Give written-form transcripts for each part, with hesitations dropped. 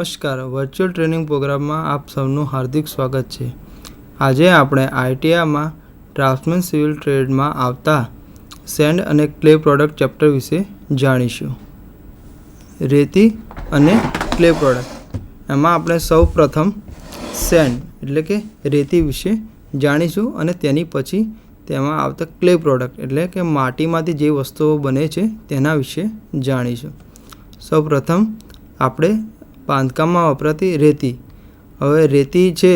નમસ્કાર, virtual training પ્રોગ્રામમાં આપ સૌનું હાર્દિક સ્વાગત છે. આજે આપણે ITIમાં ડ્રાફ્ટમેન સિવિલ ટ્રેડમાં આવતા સેન્ડ અને ક્લે પ્રોડક્ટ ચેપ્ટર વિશે જાણીશું. રેતી અને ક્લે પ્રોડક્ટ એમાં આપણે સૌ પ્રથમ સેન્ડ એટલે કે રેતી વિશે જાણીશું અને તેની પછી તેમાં આવતા ક્લે પ્રોડક્ટ એટલે કે માટીમાંથી જે વસ્તુઓ બને છે તેના વિશે જાણીશું. સૌ પ્રથમ આપણે બાંધકામમાં વપરાતી રેતી. હવે રેતી છે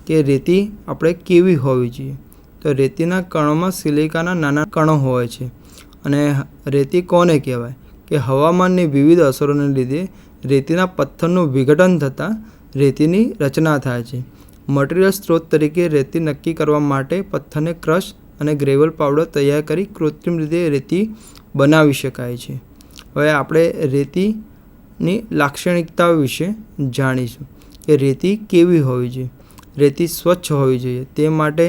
કે રેતી આપણે કેવી હોવી જોઈએ? તો રેતીના કણોમાં સિલિકાના નાના કણો હોય છે. અને રેતી કોને કહેવાય? કે હવામાનની વિવિધ અસરોને લીધે રેતીના પથ્થરનું વિઘટન થતાં રેતીની રચના થાય છે. મટીરિયલ સ્ત્રોત તરીકે રેતી નક્કી કરવા માટે પથ્થરને ક્રશ અને ગ્રેવલ પાવડર તૈયાર કરી કૃત્રિમ રીતે રેતી બનાવી શકાય છે. હવે આપણે રેતીની લાક્ષણિકતાઓ વિશે જાણીશું કે રેતી કેવી હોવી જોઈએ. રેતી સ્વચ્છ હોવી જોઈએ, તે માટે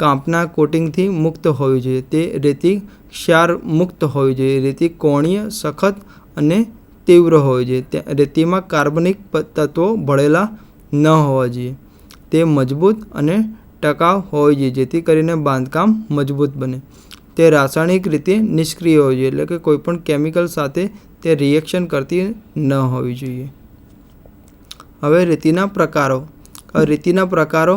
કાંપના કોટિંગથી મુક્ત હોવી જોઈએ. તે રેતી ક્ષાર મુક્ત હોવી જોઈએ. રેતી કોણીય, સખત અને તીવ્ર હોવી જોઈએ. રેતીમાં કાર્બનિક તત્વો ભળેલા ન હોવા જોઈએ. તે મજબૂત અને ટકાઉ હોવી જોઈએ જેથી કરીને બાંધકામ મજબૂત બને. તે રાસાયણિક રીતે નિષ્ક્રિય હોવી જોઈએ એટલે કે કોઈપણ કેમિકલ સાથે તે રિએક્શન કરતી ન હોવી જોઈએ. હવે રેતીના પ્રકારો. રેતીના પ્રકારો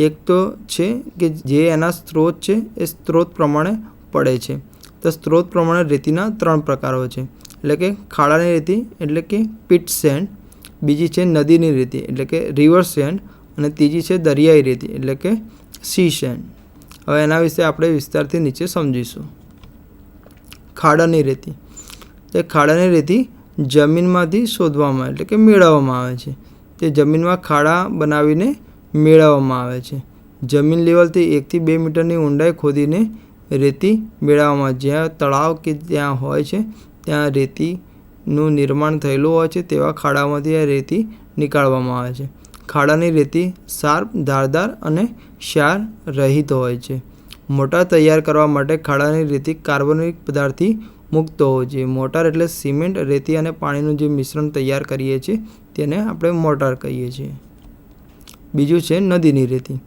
એક તો છે કે જે એના સ્ત્રોત છે એ સ્ત્રોત પ્રમાણે પડે છે. તો સ્ત્રોત પ્રમાણે રેતીના 3 પ્રકારો છે એટલે કે ખાડાની રેતી એટલે કે પીટ સેન્ડ, બીજી છે નદીની રેતી એટલે કે રિવર સેન્ડ અને ત્રીજી છે દરિયાઈ રેતી એટલે કે સી સેન્ડ. હવે એના વિશે આપણે વિસ્તારથી નીચે સમજીશું. ખાડાની રેતી. તે ખાડાની રેતી જમીનમાંથી શોધવામાં એટલે કે મેળવવામાં આવે છે. તે જમીનમાં ખાડા બનાવીને મેળવવામાં આવે છે. જમીન લેવલથી 1 થી 2 મીટરની ઊંડાઈ ખોદીને રેતી મેળવવામાં જ્યાં તળાવ કે ત્યાં હોય છે ત્યાં રેતીનું નિર્માણ થયેલું હોય છે તેવા ખાડામાંથી આ રેતી નીકાળવામાં આવે છે. ખાડાની રેતી શાર્પ, ધારદાર અને ક્ષાર રહિત હોય છે. મોટાર તૈયાર કરવા માટે ખાડાની રેતી કાર્બનિક પદાર્થથી મુક્ત હોવો જોઈએ. મોટાર એટલે સિમેન્ટ, રેતી અને પાણીનું જે મિશ્રણ તૈયાર કરીએ છીએ તેને આપણે મોટાર કહીએ છીએ. બીજું છે નદીની રેતી.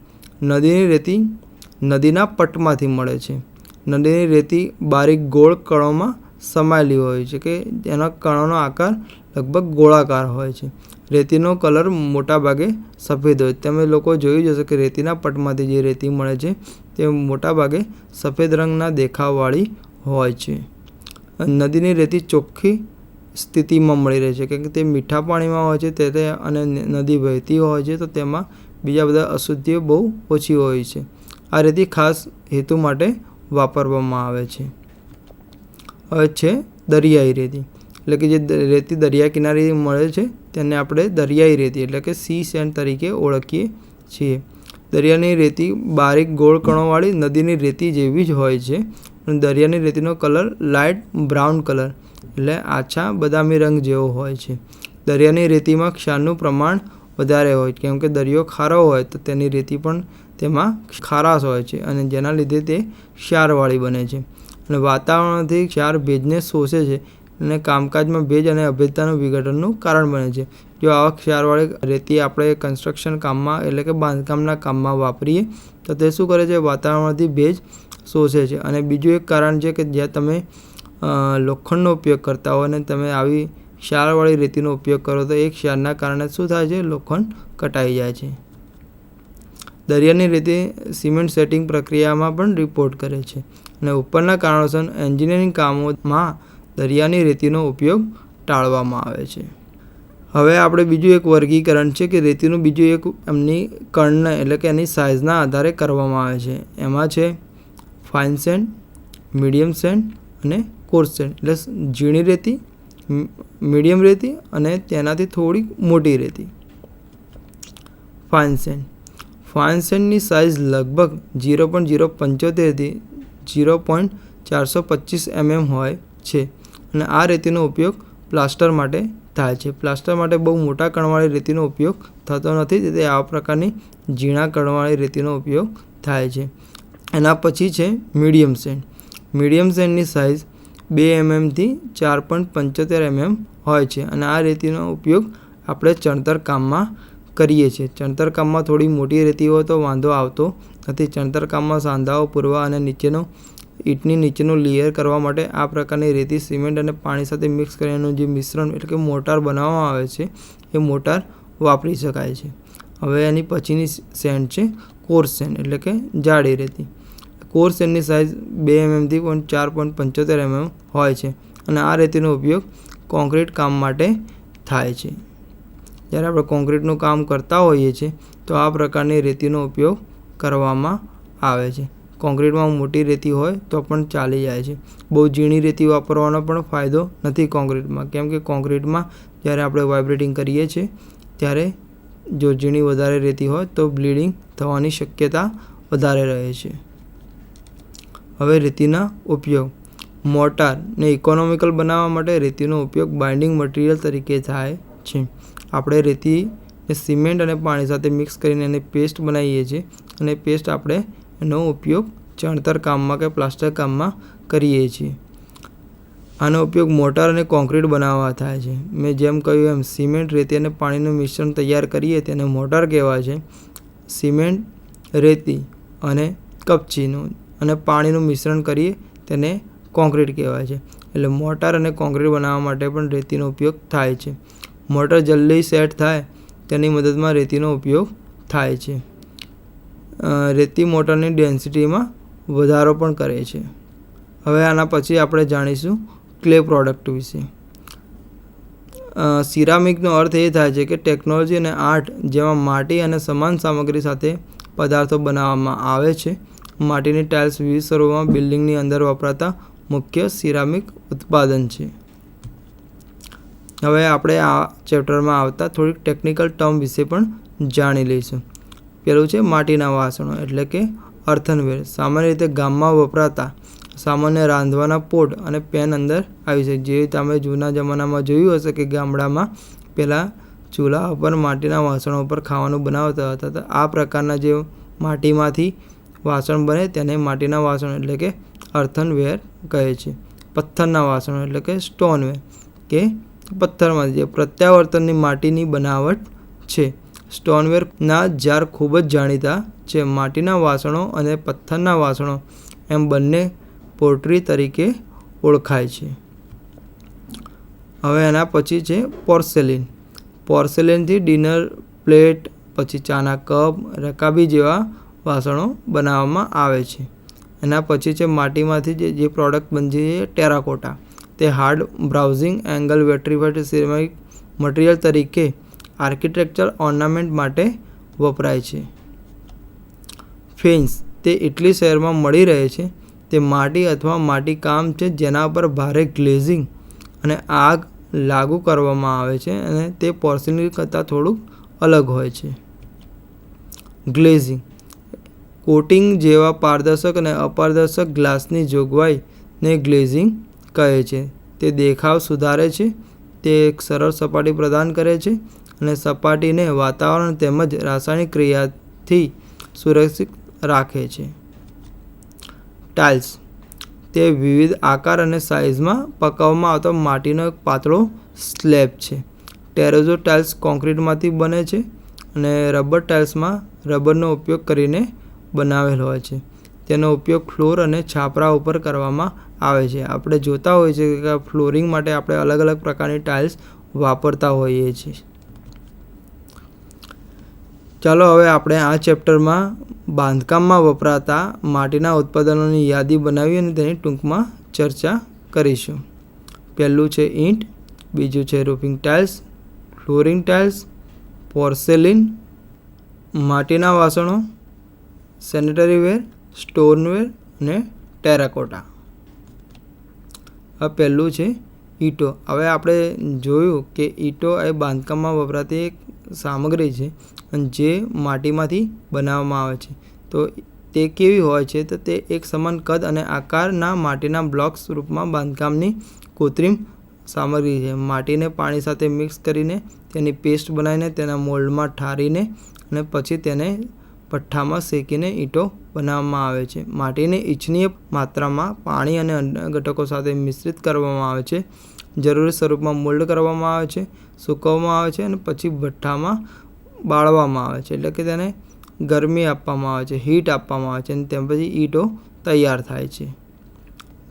નદીની રેતી નદીના પટમાંથી મળે છે. નદીની રેતી બારીક ગોળ કણોમાં સમાયેલી હોય છે કે એના કણોનો આકાર લગભગ ગોળાકાર હોય છે. રેતીનો કલર મોટાભાગે સફેદ હોય. તમે લોકો જોયું જશે કે રેતીના પટમાંથી જે રેતી મળે છે તે મોટાભાગે સફેદ રંગના દેખાવવાળી હોય છે. નદીની રેતી ચોખ્ખી સ્થિતિમાં મળી રહે છે કારણ કે તે મીઠા પાણીમાં હોય છે તે અને નદી વહેતી હોય છે તો તેમાં બીજા બધા અશુદ્ધિઓ બહુ ઓછી હોય છે. આ રેતી ખાસ હેતુ માટે વાપરવામાં આવે છે. હવે છે દરિયાઈ રેતી એટલે કે જે રેતી દરિયા કિનારે મળે છે તેને આપણે દરિયાઈ રેતી એટલે કે સી સેન્ડ તરીકે ઓળખીએ છીએ. દરિયાની રેતી બારીક ગોળ કણોવાળી નદીની રેતી જેવી જ હોય છે. અને દરિયાની રેતીનો કલર લાઇટ બ્રાઉન કલર એટલે આછા બદામી રંગ જેવો હોય છે. દરિયાની રેતીમાં ક્ષારનું પ્રમાણ વધારે હોય કેમ કે દરિયો ખારો હોય તો તેની રેતી પણ તેમાં ખારાશ હોય છે અને જેના લીધે તે ક્ષારવાળી બને છે. અને વાતાવરણથી ક્ષાર ભેજને શોષે છે અને કામકાજમાં ભેજ અને અભેદ્યતાનું વિઘટનનું કારણ બને છે. જો આવા ક્ષારવાળી રેતી આપણે કન્સ્ટ્રક્શન કામમાં એટલે કે બાંધકામના કામમાં વાપરીએ તો તે શું કરે છે? વાતાવરણમાંથી ભેજ શોષે છે. અને બીજું એક કારણ છે કે જ્યાં તમે લોખંડનો ઉપયોગ કરતા હો અને તમે આવી ક્ષારવાળી રેતીનો ઉપયોગ કરો તો એ ક્ષારના કારણે શું થાય છે? લોખંડ કટાઈ જાય છે. દરિયાની રેતી સિમેન્ટ સેટિંગ પ્રક્રિયામાં પણ રિપોર્ટ કરે છે. અને ઉપરના કારણોસર એન્જિનિયરિંગ કામોમાં દરિયાની રેતીનો ઉપયોગ ટાળવામાં આવે છે. હવે આપણે બીજું એક વર્ગીકરણ છે કે રેતીનું બીજું એક એમની કણને એટલે કે એની સાઇઝના આધારે કરવામાં આવે છે. એમાં છે ફાઇન સેન્ડ, મીડિયમ સેન્ડ અને કોર્સ સેન્ડ એટલે ઝીણી રેતી, મીડિયમ રેતી અને તેનાથી થોડી મોટી રેતી. Fine send. ફાઇન સેન્ડની સાઇઝ લગભગ 0.075 થી 0.425 mm હોય છે. અને આ રેતીનો ઉપયોગ પ્લાસ્ટર માટે થાય છે. પ્લાસ્ટર માટે બહુ મોટા કણવાળી રેતીનો ઉપયોગ થતો નથી તેથી આ પ્રકારની ઝીણા કણવાળી રેતીનો ઉપયોગ થાય છે. એના પછી છે મીડિયમ સેન્ડ. મીડિયમ સેન્ડની સાઇઝ 2 mm થી 4.75 mm હોય છે અને આ રેતીનો ઉપયોગ આપણે ચણતર કામમાં કરીએ છીએ. ચણતર કામમાં થોડી મોટી રેતી હોય તો વાંધો આવતો નથી. ચણતર કામમાં સાંધાઓ પૂરવા અને ઈંટની નીચેનું લેયર કરવા માટે આ પ્રકારની રેતી, સિમેન્ટ અને પાણી સાથે મિક્સ કરીને જે મિશ્રણ એટલે કે મોટાર બનાવવામાં આવે છે એ મોટાર વાપરી શકાય છે. હવે એની પછીની સેન્ડ છે કોર્સ સેન્ડ એટલે કે જાડી રેતી. કોર્સ સેન્ડની સાઇઝ 2 mm થી 4.75 mm હોય છે અને આ રેતીનો ઉપયોગ કોન્ક્રીટ કામ માટે થાય છે. જ્યારે આપણે કોન્ક્રીટનું કામ કરતા હોઈએ છીએ તો આ પ્રકારની રેતીનો ઉપયોગ કરવામાં આવે છે. કોન્ક્રીટમાં મોટી રેતી હોય તો પણ ચાલી જાય છે. બહુ ઝીણી રેતી વાપરવાનો પણ ફાયદો નથી કોન્ક્રીટમાં, કેમ કે કોન્ક્રીટમાં જ્યારે આપણે વાઇબ્રેટિંગ કરીએ છીએ ત્યારે જો ઝીણી વધારે રેતી હોય તો બ્લીડિંગ થવાની શક્યતા વધારે રહે છે. હવે રેતીના ઉપયોગ. મોટારને ઇકોનોમિકલ બનાવવા માટે રેતીનો ઉપયોગ બાઇન્ડિંગ મટીરિયલ તરીકે થાય છે. આપણે રેતીને સિમેન્ટ અને પાણી સાથે મિક્સ કરીને એની પેસ્ટ બનાવીએ છીએ અને પેસ્ટ આપણે એનો ઉપયોગ ચણતર કામમાં કે પ્લાસ્ટર કામમાં કરીએ છીએ. આનો ઉપયોગ મોટાર અને કોન્ક્રીટ બનાવવા થાય છે. મેં જેમ કહ્યું એમ સિમેન્ટ, રેતી અને પાણીનું મિશ્રણ તૈયાર કરીએ તેને મોટાર કહેવાય છે. સિમેન્ટ, રેતી અને કપચીનું અને પાણીનું મિશ્રણ કરીએ તેને કોન્ક્રીટ કહેવાય છે. એટલે મોટાર અને કોન્ક્રીટ બનાવવા માટે પણ રેતીનો ઉપયોગ થાય છે. મોટર જલ્દી સેટ થાય તેની મદદમાં રેતીનો ઉપયોગ થાય છે. રેતી મોટરની ડેન્સિટીમાં વધારો પણ કરે છે. હવે આના પછી આપણે જાણીશું ક્લે પ્રોડક્ટ વિશે. સિરામિકનો અર્થ એ થાય છે કે ટેકનોલોજી અને આર્ટ જેમાં માટી અને સમાન સામગ્રી સાથે પદાર્થો બનાવવામાં આવે છે. માટીની ટાઇલ્સ વિવિધ સ્વરૂપમાં બિલ્ડિંગની અંદર વપરાતા મુખ્ય સિરામિક ઉત્પાદન છે. હવે આપણે આ ચેપ્ટરમાં આવતા થોડીક ટેકનિકલ ટર્મ વિશે પણ જાણી લઈશું. પહેલું છે માટીના વાસણો એટલે કે અર્થનવેર. સામાન્ય રીતે ગામમાં વપરાતા સામાન્ય રાંધવાના પોટ અને પેન અંદર આવી છે. જે તમે જૂના જમાનામાં જોયું હશે કે ગામડામાં પહેલાં ચૂલા ઉપર માટીના વાસણો ઉપર ખાવાનું બનાવતા હતા. તો આ પ્રકારના જે માટીમાંથી વાસણ બને તેને માટીના વાસણો એટલે કે અર્થનવેર કહે છે. પથ્થરના વાસણો એટલે કે સ્ટોનવેર કે પથ્થરમાંથી જે પ્રત્યાવર્તનની માટીની બનાવટ છે. સ્ટોનવેરના જાર ખૂબ જ જાણીતા છે. માટીના વાસણો અને પથ્થરના વાસણો એમ બંને પોટ્રી તરીકે ઓળખાય છે. હવે એના પછી છે પોર્સેલિન. પોર્સેલિનથી ડિનર પ્લેટ, પછી ચાના કપ, રકાબી જેવા વાસણો બનાવવામાં આવે છે. એના પછી છે માટીમાંથી જે પ્રોડક્ટ બનતી છે ટેરાકોટા. તે hard browsing angle vitrified ceramic material તરીકે આર્કિટેક્ચર ઓર્નામેન્ટ માટે વપરાય છે. ફેન્સ તે ઇટલી શહેરમાં મળી રહે છે. તે માટી અથવા માટીકામ છે જેના પર ભારે ગ્લેઝિંગ અને આગ લાગુ કરવામાં આવે છે અને તે પોર્સેલિન કરતાં થોડુંક અલગ હોય છે. ગ્લેઝિંગ કોટિંગ જેવા પારદર્શક અને અપારદર્શક ગ્લાસની જોગવાઈને ગ્લેઝિંગ કહે છે. તે દેખાવ સુધારે છે. તે એક સરળ સપાટી પ્રદાન કરે છે અને સપાટીને વાતાવરણ તેમજ રાસાયણિક ક્રિયાથી સુરક્ષિત રાખે છે. ટાઇલ્સ તે વિવિધ આકાર અને સાઇઝમાં પકાવવામાં આવતો માટીનો એક પાતળો સ્લેબ છે. ટેરેઝો ટાઇલ્સ કોન્ક્રીટમાંથી બને છે અને રબર ટાઇલ્સમાં રબરનો ઉપયોગ કરીને બનાવેલ હોય છે. તેનો ઉપયોગ ફ્લોર અને છાપરા ઉપર કરવામાં આવે છે. આપણે જોતા હોઈએ છીએ કે ફ્લોરિંગ માટે આપણે અલગ અલગ પ્રકારની ટાઇલ્સ વાપરતા હોઈએ છીએ. ચાલો હવે આપણે આ ચેપ્ટરમાં બાંધકામમાં વપરાતા માટીના ઉત્પાદનોની યાદી બનાવી અને તેની ટૂંકમાં ચર્ચા કરીશું. પહેલું છે ઈંટ, બીજું છે roofing tiles, flooring tiles, porcelain, માટીના વાસણો, સેનેટરી વેર, સ્ટોનવેર અને ટેરાકોટા. હવે પહેલું છે ઈંટો. હવે આપણે જોયું કે ઈંટો એ બાંધકામમાં વપરાતી એક સામગ્રી છે જે માટીમાંથી બનાવવામાં આવે છે. તો તે કેવી હોય છે? તો તે એક સમાન કદ અને આકારના માટીના બ્લોક્સ રૂપમાં બાંધકામની કૃત્રિમ સામગ્રી છે. માટીને પાણી સાથે મિક્સ કરીને તેની પેસ્ટ બનાવીને તેના મોલ્ડમાં ઠારીને અને પછી તેને ભઠ્ઠામાં શેકીને ઈંટો બનાવવામાં આવે છે. માટીને ઇચ્છનીય માત્રામાં પાણી અને અન્ય ઘટકો સાથે મિશ્રિત કરવામાં આવે છે. જરૂરી સ્વરૂપમાં મોલ્ડ કરવામાં આવે છે, સૂકવવામાં આવે છે અને પછી ભઠ્ઠામાં બાળવામાં આવે છે. એટલે કે તેને ગરમી આપવામાં આવે છે, હીટ આપવામાં આવે છે અને તેમ પછી ઈંટો તૈયાર થાય છે.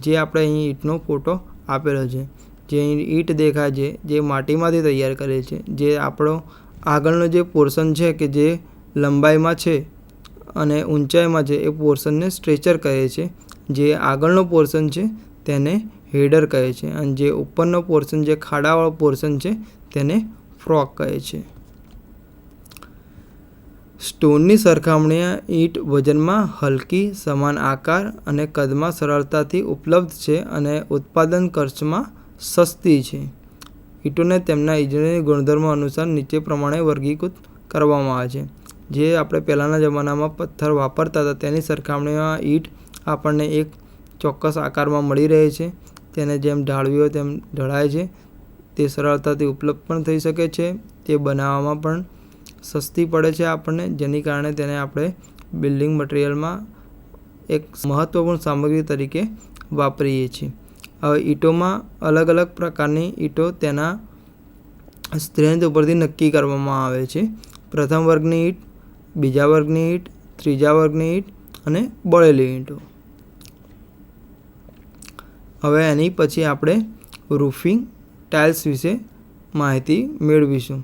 જે આપણે અહીં ઈંટનો ફોટો આપેલો છે, જે ઈંટ દેખાય છે, જે માટીમાંથી તૈયાર કરેલ છે. જે આપણો આગળનો જે પોર્શન છે કે જે લંબાઈમાં છે અને ઊંચાઈમાં છે, એ પોર્શનને સ્ટ્રેચર કહે છે. જે આગળનો પોર્શન છે તેને હેડર કહે છે અને જે ઉપરનો પોર્શન, જે ખાડાવાળો પોર્શન છે, તેને ફ્રોક કહે છે. સ્ટોનની સરખામણીએ ઈંટ વજનમાં હલકી, સમાન આકાર અને કદમાં સરળતાથી ઉપલબ્ધ છે અને ઉત્પાદન ખર્ચમાં સસ્તી છે. ઈંટોને તેમના ઇજનેરી ગુણધર્મો અનુસાર નીચે પ્રમાણે વર્ગીકૃત કરવામાં આવે છે. જે આપણે પહેલાંના જમાનામાં પથ્થર વાપરતા હતા તેની સરખામણીમાં ઈંટ આપણને એક ચોક્કસ આકારમાં મળી રહે છે. તેને જેમ ઢાળવી હોય તેમ ઢળાય છે. તે સરળતાથી ઉપલબ્ધ પણ થઈ શકે છે. તે બનાવવામાં પણ સસ્તી પડે છે આપણને, જેની કારણે તેને આપણે બિલ્ડિંગ મટીરિયલમાં એક મહત્ત્વપૂર્ણ સામગ્રી તરીકે વાપરીએ છીએ. હવે ઈંટોમાં અલગ અલગ પ્રકારની ઈંટો તેના સ્ટ્રેન્થ ઉપરથી નક્કી કરવામાં આવે છે. પ્રથમ વર્ગની ઈંટ, બીજા વર્ગની ઈંટ, ત્રીજા વર્ગની ઈંટ અને બળેલી ઈંટો. હવે એની પછી આપણે રૂફિંગ ટાઇલ્સ વિશે માહિતી મેળવીશું.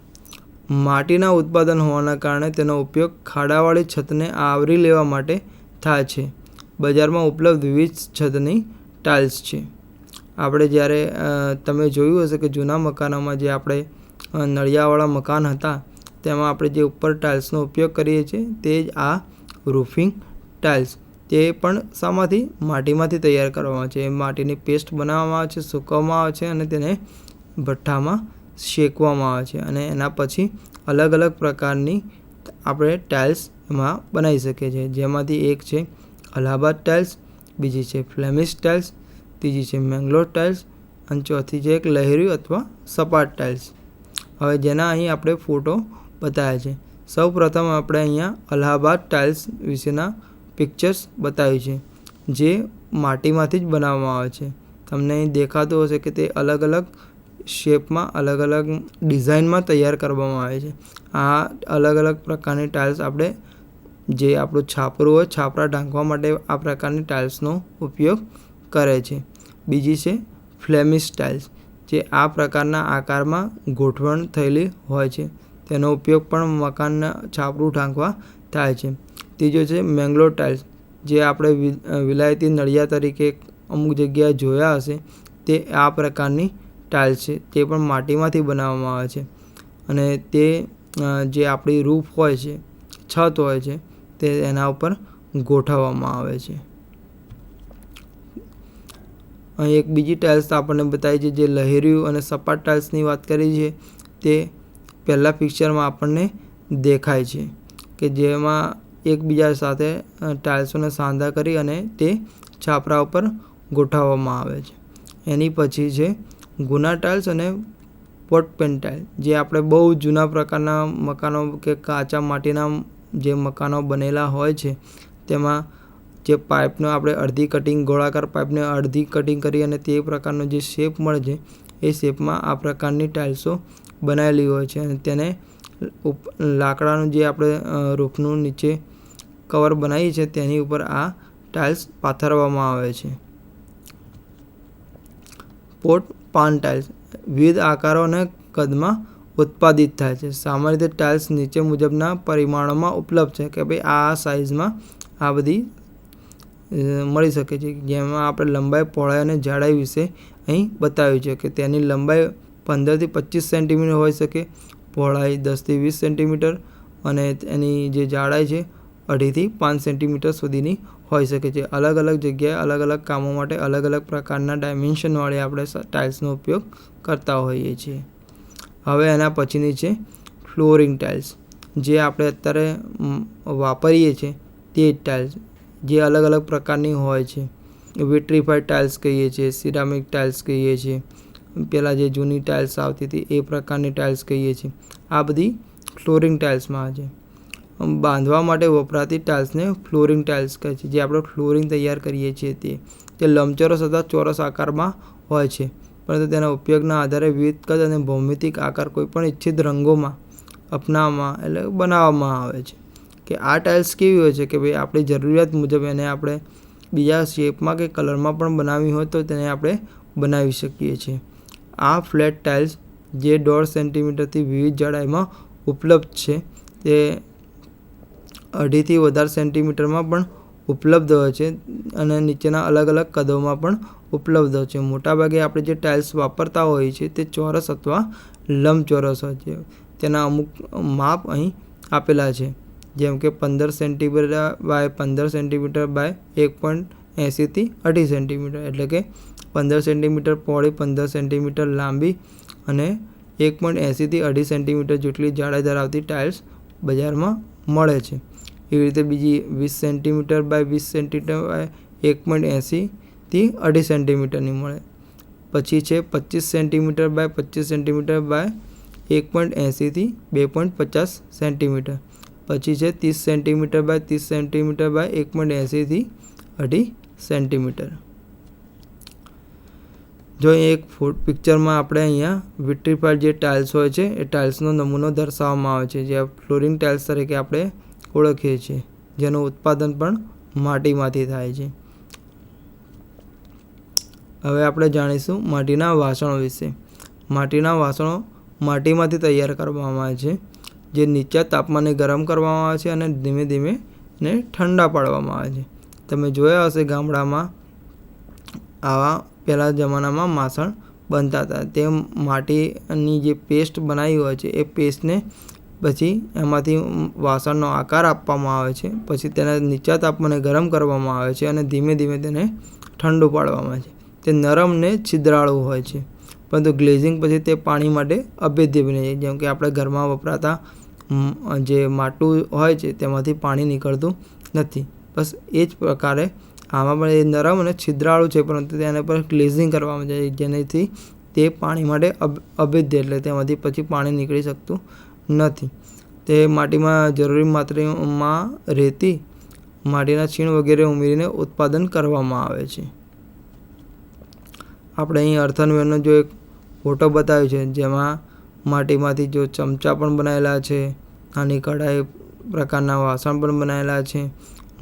માટીના ઉત્પાદન હોવાના કારણે તેનો ઉપયોગ ખાડાવાળી છતને આવરી લેવા માટે થાય છે. બજારમાં ઉપલબ્ધ વિવિધ છતની ટાઇલ્સ છે. આપણે જ્યારે તમે જોયું હશે કે જૂના મકાનોમાં જે આપણે નળિયાવાળા મકાન હતા તેમાં આપણે જે ઉપર ટાઇલ્સનો ઉપયોગ કરીએ છીએ તે જ આ રૂફિંગ ટાઇલ્સ. તે પણ શામાંથી? માટીમાંથી તૈયાર કરવામાં આવે છે. એ માટીની પેસ્ટ બનાવવામાં આવે છે, સૂકવવામાં આવે છે અને તેને ભઠ્ઠામાં શેકવામાં આવે છે અને એના પછી અલગ અલગ પ્રકારની આપણે ટાઇલ્સ એમાં બનાવી શકીએ છીએ. જેમાંથી એક છે અલ્હાબાદ ટાઇલ્સ, બીજી છે ફ્લેમિશ ટાઇલ્સ, ત્રીજી છે મેંગ્લોર ટાઇલ્સ અને ચોથી છે એક લહેરિયું અથવા સપાટ ટાઇલ્સ. હવે જેના અહીં આપણે ફોટો બતાવ્યા છે. સૌ પ્રથમ આપણે અહીંયા અલ્હાબાદ ટાઇલ્સ વિશેના પિક્ચર્સ બતાવ્યું છે, જે માટીમાંથી જ બનાવવામાં આવે છે. તમને અહીં દેખાતું હશે કે તે અલગ અલગ શેપમાં, અલગ અલગ ડિઝાઇનમાં તૈયાર કરવામાં આવે છે. આ અલગ અલગ પ્રકારની ટાઇલ્સ આપણે જે આપણું છાપરું હોય, છાપરા ઢાંકવા માટે આ પ્રકારની ટાઇલ્સનો ઉપયોગ કરે છે. બીજી છે ફ્લેમિશ ટાઇલ્સ, જે આ પ્રકારના આકારમાં ગોઠવણ થયેલી હોય છે. તેનો ઉપયોગ પણ મકાનના છાપરું ઢાંકવા થાય છે. ત્રીજો છે મેંગ્લોર ટાઇલ્સ, જે આપણે વિલાયતી નળિયા તરીકે અમુક જગ્યાએ જોયા હશે. તે આ પ્રકારની ટાઇલ્સ છે. તે પણ માટીમાંથી બનાવવામાં આવે છે અને તે જે આપણી રૂફ હોય છે, છત હોય છે, તે એના ઉપર ગોઠવવામાં આવે છે. અહીં એક બીજી ટાઇલ્સ આપણને બતાવી છે, જે લહેરિયું અને સપાટ ટાઇલ્સની વાત કરી છે. તે પહેલા પિક્ચરમાં આપણને દેખાય છે કે જેમાં એકબીજા સાથે ટાઇલ્સોને સાંધા કરી અને તે છાપરા ઉપર ગોઠવવામાં આવે છે. એની પછી છે ગુના ટાઇલ્સ અને પોટ પેન્ટ ટાઇલ, જે આપણે બહુ જૂના પ્રકારના મકાનો કે કાચા માટીના જે મકાનો બનેલા હોય છે તેમાં જે પાઇપનો આપણે અડધી કટિંગ, ગોળાકાર પાઇપને અડધી કટિંગ કરી અને તે પ્રકારનો જે શેપ મળે છે એ શેપમાં આ પ્રકારની ટાઇલ્સો બનાવેલી હોય છે અને તેને લાકડાનું જે આપણે રૂફનું નીચે કવર બનાવીએ છીએ તેની ઉપર આ ટાઇલ્સ પાથરવામાં આવે છે. પોટ પાન ટાઇલ્સ વિવિધ આકારો અને કદમાં ઉત્પાદિત થાય છે. સામાન્ય રીતે ટાઇલ્સ નીચે મુજબના પરિમાણોમાં ઉપલબ્ધ છે કે ભાઈ આ સાઇઝમાં આ બધી મળી શકે છે. જેમાં આપણે લંબાઈ, પહોળાઈ અને જાડાઈ વિશે અહીં બતાવ્યું છે કે તેની લંબાઈ 15 થી 25 સેન્ટીમીટર હોઈ શકે, પહોળાઈ 10 થી 20 સેન્ટીમીટર અને એની જે જાડાઈ છે 2.5 થી 5 સેન્ટીમીટર સુધીની હોઈ શકે છે. અલગ અલગ જગ્યાએ અલગ અલગ કામો માટે અલગ અલગ પ્રકારના ડાયમેન્શનવાળી આપણે ટાઇલ્સનો ઉપયોગ કરતા હોઈએ છીએ. હવે એના પછીની છે ફ્લોરિંગ ટાઇલ્સ, જે આપણે અત્યારે વાપરીએ છીએ તે ટાઇલ્સ, જે અલગ અલગ પ્રકારની હોય છે. વિટ્રીફાઈડ ટાઇલ્સ કહીએ છીએ, સિરામિક ટાઇલ્સ કહીએ છીએ, પહેલાં જે જૂની ટાઇલ્સ આવતી હતી એ પ્રકારની ટાઇલ્સ કહીએ છીએ. આ બધી ફ્લોરિંગ ટાઇલ્સમાં છે. બાંધવા માટે વપરાતી ટાઇલ્સને ફ્લોરિંગ ટાઇલ્સ કહે છે. જે આપણે ફ્લોરિંગ તૈયાર કરીએ છીએ તે લંબચોરસ અથવા ચોરસ આકારમાં હોય છે, પરંતુ તેના ઉપયોગના આધારે વિવિધ કદ અને ભૌમિતિક આકાર કોઈપણ ઇચ્છિત રંગોમાં બનાવવામાં આવે છે. કે આ ટાઇલ્સ કેવી હોય છે કે ભાઈ આપણી જરૂરિયાત મુજબ એને આપણે બીજા શેપમાં કે કલરમાં પણ બનાવવી હોય તો તેને આપણે બનાવી શકીએ છીએ. આ ફ્લેટ ટાઇલ્સ જે 1.5 સેન્ટીમીટરથી વિવિધ જાડાઈમાં ઉપલબ્ધ છે, તે 2.5 થી વધારે સેન્ટીમીટરમાં પણ ઉપલબ્ધ હોય છે અને નીચેના અલગ અલગ કદોમાં પણ ઉપલબ્ધ હોય છે. મોટાભાગે આપણે જે ટાઇલ્સ વાપરતા હોઈએ છીએ તે ચોરસ અથવા લંબચોરસ હોય છે. તેના અમુક માપ અહીં આપેલા છે, જેમ કે 15 સેન્ટીમીટર બાય 15 સેન્ટીમીટર બાય 1.80 થી 2.5 સેન્ટીમીટર, એટલે કે 15 સેન્ટીમીટર પહોળી, 15 સેન્ટીમીટર લાંબી અને 1.80 થી 2.5 સેન્ટીમીટર જેટલી જાડાઈ ધરાવતી ટાઇલ્સ બજારમાં મળે છે. એવી રીતે બીજી 20 સેન્ટીમીટર બાય 20 સેન્ટીમીટર બાય 1.80 થી 2.5 સેન્ટીમીટરની મળે. પછી છે 25 સેન્ટીમીટર બાય 25 સેન્ટીમીટર બાય 1.80 થી 2.50 સેન્ટીમીટર. પછી છે 30 સેન્ટીમીટર બાય 30 સેન્ટીમીટર બાય 1.80 થી 2.5 સેન્ટીમીટર. જો એક પિક્ચરમાં આપણે અહીંયા વિટ્રીફાઈડ જે ટાઇલ્સ હોય છે એ ટાઇલ્સનો નમૂનો દર્શાવવામાં આવે છે, જે ફ્લોરિંગ ટાઇલ્સ તરીકે આપણે ઓળખીએ છીએ, જેનું ઉત્પાદન પણ માટીમાંથી થાય છે. હવે આપણે જાણીશું માટીના વાસણો વિશે. માટીના વાસણો માટીમાંથી તૈયાર કરવામાં આવે છે, જે નીચા તાપમાને ગરમ કરવામાં આવે છે અને ધીમે ધીમે ને ઠંડા પાડવામાં આવે છે. તમે જોયા હશે ગામડામાં આવા પહેલાં જમાનામાં માસણ બનતા હતા. તે માટીની જે પેસ્ટ બનાવી હોય છે એ પેસ્ટને પછી એમાંથી વાસણનો આકાર આપવામાં આવે છે. પછી તેને નીચા તાપમાને ગરમ કરવામાં આવે છે અને ધીમે ધીમે તેને ઠંડુ પાડવામાં આવે છે. તે નરમ ને છિદ્રાળું હોય છે, પરંતુ ગ્લેઝિંગ પછી તે પાણી માટે અભેદ્ય બને છે. જેમ કે આપણે ઘરમાં વપરાતા જે માટું હોય છે તેમાંથી પાણી નીકળતું નથી. બસ એ જ પ્રકારે આમાં પણ એ નરમ અને છિદ્રાળું છે, પરંતુ તેના પર ગ્લેઝિંગ કરવામાં આવે છે, જેનાથી તે પાણી માટે અભેદ્ય, એટલે તેમાંથી પછી પાણી નીકળી શકતું નથી. તે માટીમાં જરૂરી માત્રામાં રેતી, માટીના છીણ વગેરે ઉમેરીને ઉત્પાદન કરવામાં આવે છે. આપણે અહીં અર્થનવેરનો જો એક ફોટો બતાવ્યો છે, જેમાં માટીમાંથી જો ચમચા પણ બનાવેલા છે, નાની કઢાઈ પ્રકારના વાસણ પણ બનાવેલા છે,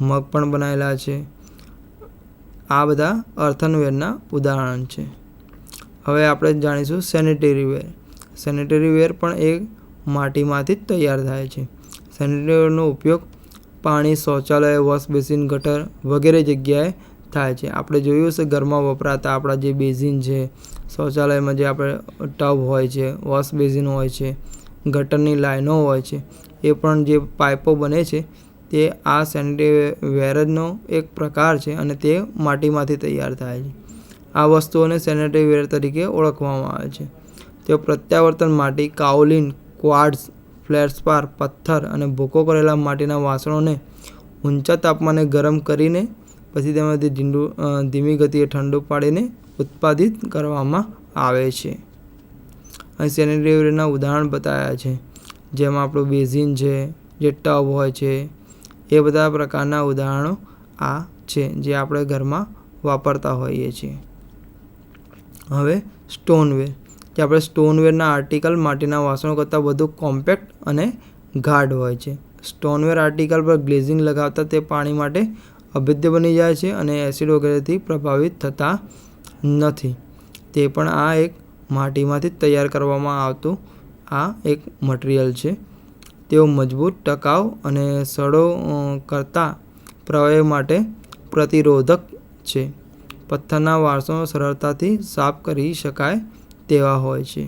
મગ પણ બનાવેલા છે. આ બધા અર્થનવેરના ઉદાહરણ છે. હવે આપણે જાણીશું સેનિટરી વેર. સેનિટરી વેર પણ એક માટીમાંથી જ તૈયાર થાય છે. સેનિટરી વેરનો ઉપયોગ પાણી, શૌચાલય, વોશ બેસિન, ગટર વગેરે જગ્યાએ થાય છે. આપણે જોયું હશે ઘરમાં વપરાતા આપણા જે બેઝિન છે, શૌચાલયમાં જે આપણે ટબ હોય છે, વોશ બેઝિન હોય છે, ગટરની લાઈનો હોય છે, એ પણ જે પાઇપો બને છે તે આ સેનિટરી વેરનો એક પ્રકાર છે અને તે માટીમાંથી તૈયાર થાય છે. આ વસ્તુઓને સેનિટરી વેર તરીકે ઓળખવામાં આવે છે. તેઓ પ્રત્યાવર્તન માટી, કાઓલિન, ક્વાર્ટઝ, ફ્લેશપાર, પથ્થર અને ભૂકો કરેલા માટીના વાસણોને ઊંચા તાપમાને ગરમ કરીને પછી તેમાંથી ધીમી ગતિએ ઠંડુ પાડીને ઉત્પાદિત કરવામાં આવે છે. અહીં સેનિટરી વેરના ઉદાહરણ બતાવ્યા છે, જેમાં આપણું બેઝિન છે, જે ટબ હોય છે, એ બધા પ્રકારના ઉદાહરણો આ છે જે આપણે ઘરમાં વાપરતા હોઈએ છીએ. હવે સ્ટોનવેર. જે આપણે સ્ટોનવેરના આર્ટિકલ માટીના વાસણો કરતાં વધુ કોમ્પેક્ટ અને ગાઢ હોય છે. સ્ટોનવેર આર્ટિકલ પર ગ્લેઝિંગ લગાવતા તે પાણી માટે અભેદ્ય બની જાય છે અને એસિડ વગેરેથી પ્રભાવિત થતા નથી. તે પણ આ એક માટીમાંથી તૈયાર કરવામાં આવતું આ એક મટીરિયલ છે. તેઓ મજબૂત, ટકાઉ અને સડો કરતા પ્રવાહી માટે પ્રતિરોધક છે. પથ્થરના વાસણો સરળતાથી સાફ કરી શકાય તેવા હોય છે.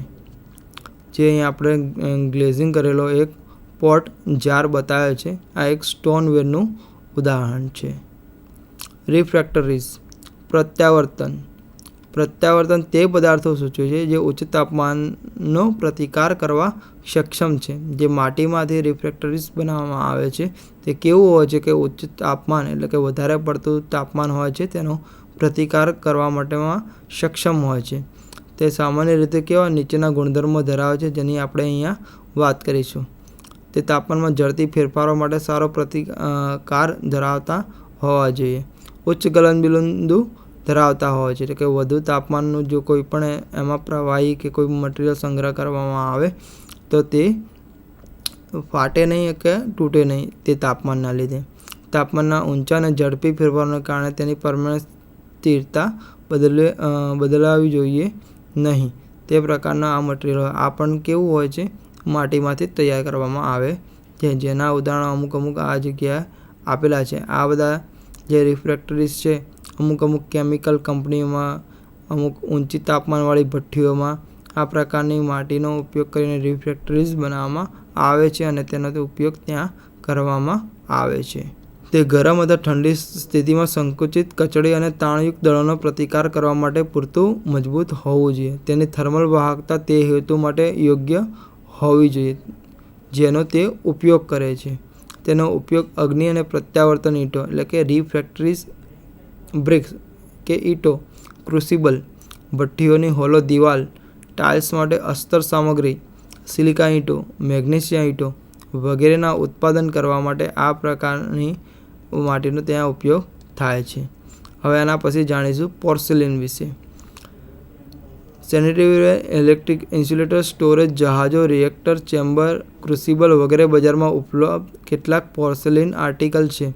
જે અહીં આપણે ગ્લેઝિંગ કરેલો એક પોટ જાર બતાવ્યો છે, આ એક સ્ટોનવેરનું ઉદાહરણ છે. રિફ્રેક્ટરીઝ. પ્રત્યાવર્તન. પ્રત્યાવર્તન તે પદાર્થો સૂચવે છે જે ઉચ્ચ તાપમાનનો પ્રતિકાર કરવા સક્ષમ છે. જે માટીમાંથી રિફ્રેક્ટરીઝ બનાવવામાં આવે છે તે કેવું હોય છે કે ઉચ્ચ તાપમાન, એટલે કે વધારે પડતું તાપમાન હોય છે, તેનો પ્રતિકાર કરવા માટેમાં સક્ષમ હોય છે. તે સામાન્ય રીતે કેવા નીચેના ગુણધર્મો ધરાવે છે, જેની આપણે અહીંયા વાત કરીશું. તે તે તાપમાનમાં ઝડપી ફેરફારો માટે સારો પ્રતિકાર ધરાવતા હોવા જોઈએ. ઉચ્ચ ગલનબિંદુ ધરાવતા હોય છે, એટલે કે વધુ તાપમાનનું જો કોઈ પણ એમાં પ્રવાહી કે કોઈ મટીરિયલ સંગ્રહ કરવામાં આવે તો તે ફાટે નહીં કે તૂટે નહીં તે તાપમાનના લીધે. તાપમાનના ઊંચા અને ઝડપી ફેરફારોને કારણે તેની પરમાણુ સ્થિરતા બદલાવી જોઈએ નહીં. તે પ્રકારના આ મટીરિયલ આ પણ કેવું હોય છે, માટીમાંથી તૈયાર કરવામાં આવે છે, જેના ઉદાહરણો અમુક આ જગ્યાએ આપેલા છે. આ બધા જે રિફ્રેક્ટરીઝ છે અમુક કેમિકલ કંપનીઓમાં, અમુક ઊંચી તાપમાનવાળી ભઠ્ઠીઓમાં આ પ્રકારની માટીનો ઉપયોગ કરીને રિફ્રેક્ટરીઝ બનાવવામાં આવે છે અને તેનો ઉપયોગ ત્યાં કરવામાં આવે છે. તે ગરમ અથવા ઠંડી સ્થિતિમાં સંકુચિત, કચડી અને તાણયુક્ત દળોનો પ્રતિકાર કરવા માટે પૂરતું મજબૂત હોવું જોઈએ. તેની થર્મલ વાહકતા તે હેતુ માટે યોગ્ય હોવી જોઈએ જેનો તે ઉપયોગ કરે છે. તેનો ઉપયોગ અગ્નિ અને પ્રત્યાવર્તન ઈંટો એટલે કે રિફ્રેક્ટરીઝ બ્રિક્સ કે ઈંટો, ક્રુસિબલ, ભઠ્ઠીઓની હોલો દિવાલ, ટાઇલ્સ માટે અસ્તર સામગ્રી, સિલિકા ઈંટો, મેગ્નેશિયા ઈંટો વગેરેના ઉત્પાદન કરવા માટે આ પ્રકારની માટીનો ત્યાં ઉપયોગ થાય છે. હવે આના પછી જાણીશું પોર્સેલિન વિશે. સેનિટરીવેર, ઇલેક્ટ્રિક ઇન્સ્યુલેટર, સ્ટોરેજ, જહાજો, રિએક્ટર, ચેમ્બર, ક્રુસિબલ વગેરે બજારમાં ઉપલબ્ધ કેટલાક પોર્સેલિન આર્ટિકલ છે,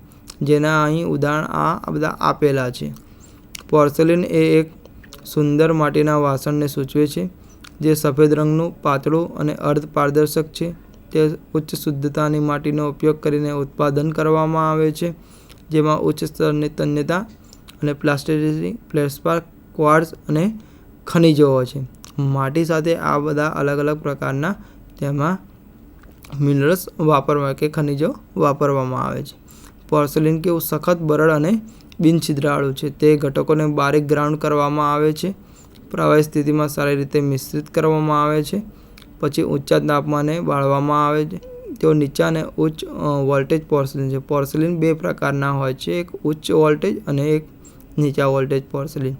જેના અહીં ઉદાહરણ આ બધા આપેલા છે. પોર્સેલિન એ એક સુંદર માટીના વાસણને સૂચવે છે જે સફેદ રંગનું, પાતળું અને અર્ધ પારદર્શક છે. તે ઉચ્ચ શુદ્ધતાની માટીનો ઉપયોગ કરીને ઉત્પાદન કરવામાં આવે છે, જેમાં ઉચ્ચ સ્તરની તન્યતા અને પ્લાસ્ટિસિટી, ફેલ્ડસ્પાર, ક્વાર્ટઝ અને ખનિજો હોય છે. માટી સાથે આ બધા અલગ અલગ પ્રકારના તેમાં મિનરલ્સ કે ખનિજો વાપરવામાં આવે છે. પોર્સેલિન કેવું સખત, બરડ અને બિનછિદ્રાળુ છે. તે ઘટકોને બારીક ગ્રાઉન્ડ કરવામાં આવે છે, પ્રવાહી સ્થિતિમાં સારી રીતે મિશ્રિત કરવામાં આવે છે, પછી ઊંચા તાપમાને બાળવામાં આવે છે. તેઓ નીચા અને ઉચ્ચ વોલ્ટેજ પોર્સેલિન છે. પોર્સેલિન બે પ્રકારના હોય છે, એક ઉચ્ચ વોલ્ટેજ અને એક નીચા વોલ્ટેજ પોર્સેલિન,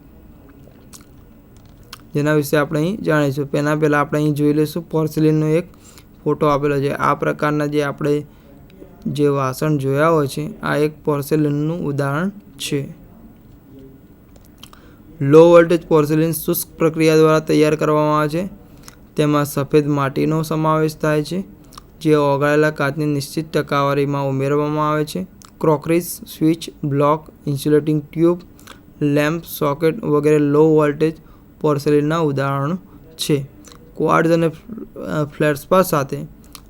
જેના વિશે આપણે અહીં જાણીશું. પહેલાં આપણે અહીં જોઈ લઈશું પોર્સેલિનનો એક ફોટો આપેલો છે. આ પ્રકારના જે આપણે જે વાસણ જોયા હોય છે આ એક પોર્સેલિનનું ઉદાહરણ છે. લો વોલ્ટેજ પોર્સેલિન શુષ્ક પ્રક્રિયા દ્વારા તૈયાર કરવામાં આવે છે. તેમાં સફેદ માટીનો સમાવેશ થાય છે, જે ઓગાળેલા કાચની નિશ્ચિત ટકાવારીમાં ઉમેરવામાં આવે છે. Crockeries, switch, block, insulating tube, lamp, socket વગેરે લો વોલ્ટેજ પોર્સેલિનના ઉદાહરણો છે. ક્વાર્ટઝ અને ફેલ્ડસ્પાર સાથે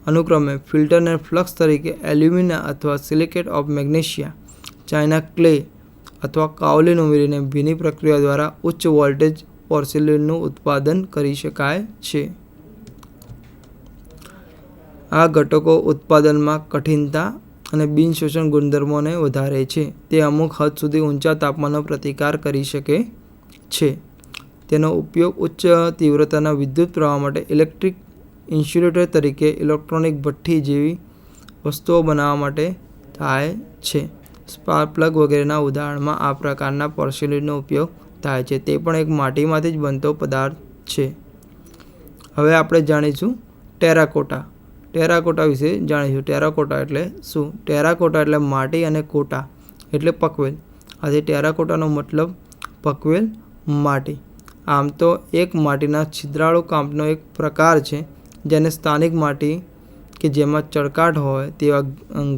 અનુક્રમે ફિલ્ટર અને ફ્લક્સ તરીકે એલ્યુમિના અથવા silicate of magnesia, China clay અથવા કાઓલિન ઉમેરીને ભીની પ્રક્રિયા દ્વારા ઉચ્ચ વોલ્ટેજ પોર્સેલિનનું ઉત્પાદન કરી શકાય છે. આ ઘટકો ઉત્પાદનમાં કઠિનતા અને બિનશોષણ ગુણધર્મોને વધારે છે. તે અમુક હદ સુધી ઊંચા તાપમાનનો પ્રતિકાર કરી શકે છે. તેનો ઉપયોગ ઉચ્ચ તીવ્રતાના વિદ્યુત પ્રવાહ માટે, ઇલેક્ટ્રિક ઇન્સ્યુલેટર તરીકે, ઇલેક્ટ્રોનિક ભઠ્ઠી જેવી વસ્તુઓ બનાવવા માટે થાય છે. સ્પાર્ક પ્લગ વગેરેના ઉદાહરણમાં આ પ્રકારના પોર્સેલિનનો ઉપયોગ થાય છે. તે પણ એક માટીમાંથી જ બનતો પદાર્થ છે. હવે આપણે જાણીશું ટેરાકોટા. ટેરાકોટા વિશે જાણીશું. ટેરાકોટા એટલે શું? ટેરાકોટા એટલે માટી અને કોટા એટલે પકવેલ. આથી ટેરાકોટાનો મતલબ પકવેલ માટી. આમ તો એક માટીના છિદ્રાળુ કાંપનો એક પ્રકાર છે, જેને સ્થાનિક માટી કે જેમાં ચળકાટ હોય તેવા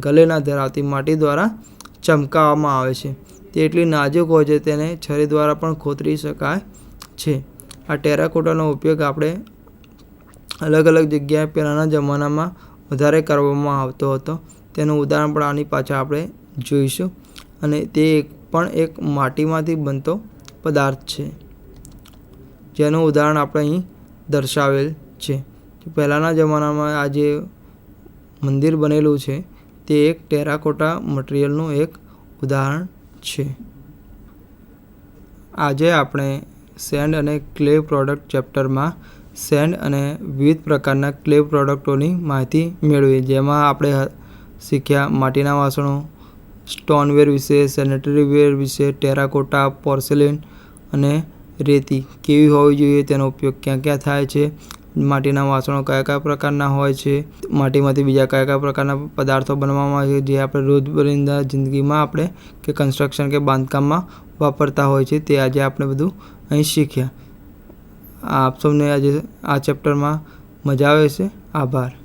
ગલેના ધરાવતી માટી દ્વારા ચમકાવવામાં આવે છે. તે એટલી નાજુક હોય છે તેને છરી દ્વારા પણ ખોતરી શકાય છે. આ ટેરાકોટાનો ઉપયોગ આપણે અલગ અલગ જગ્યાએ પહેલાંના જમાનામાં વધારે કરવામાં આવતો હતો. તેનું ઉદાહરણ પણ આની પાછળ આપણે જોઈશું. અને તે પણ એક માટીમાંથી બનતો પદાર્થ છે, જેનું ઉદાહરણ આપણે અહીં દર્શાવેલ છે. પહેલાંના જમાનામાં આ જે મંદિર બનેલું છે તે એક ટેરાકોટા મટીરિયલનું એક ઉદાહરણ છે. આજે આપણે સેન્ડ અને ક્લે પ્રોડક્ટ ચેપ્ટરમાં સેન્ડ અને વિવિધ પ્રકારના ક્લે પ્રોડક્ટોની માહિતી મેળવી, જેમાં આપણે શીખ્યા માટીના વાસણો, સ્ટોનવેર વિશે, સેનેટરી વેર વિશે, ટેરાકોટા, પોર્સેલિન અને રેતી કેવી હોવી જોઈએ, તેનો ઉપયોગ ક્યાં ક્યાં થાય છે, માટીના વાસણો કયા કયા પ્રકારના હોય છે, માટીમાંથી બીજા કયા કયા પ્રકારના પદાર્થો બનાવવામાં આવે છે જે આપણે રોજબરોજના જિંદગીમાં આપણે કે કન્સ્ટ્રક્શન કે બાંધકામમાં વાપરતા હોય છે, તે આજે આપણે બધું અહીં શીખ્યા. આપ સૌને આજે આ ચેપ્ટરમાં મજા આવે છે. આભાર.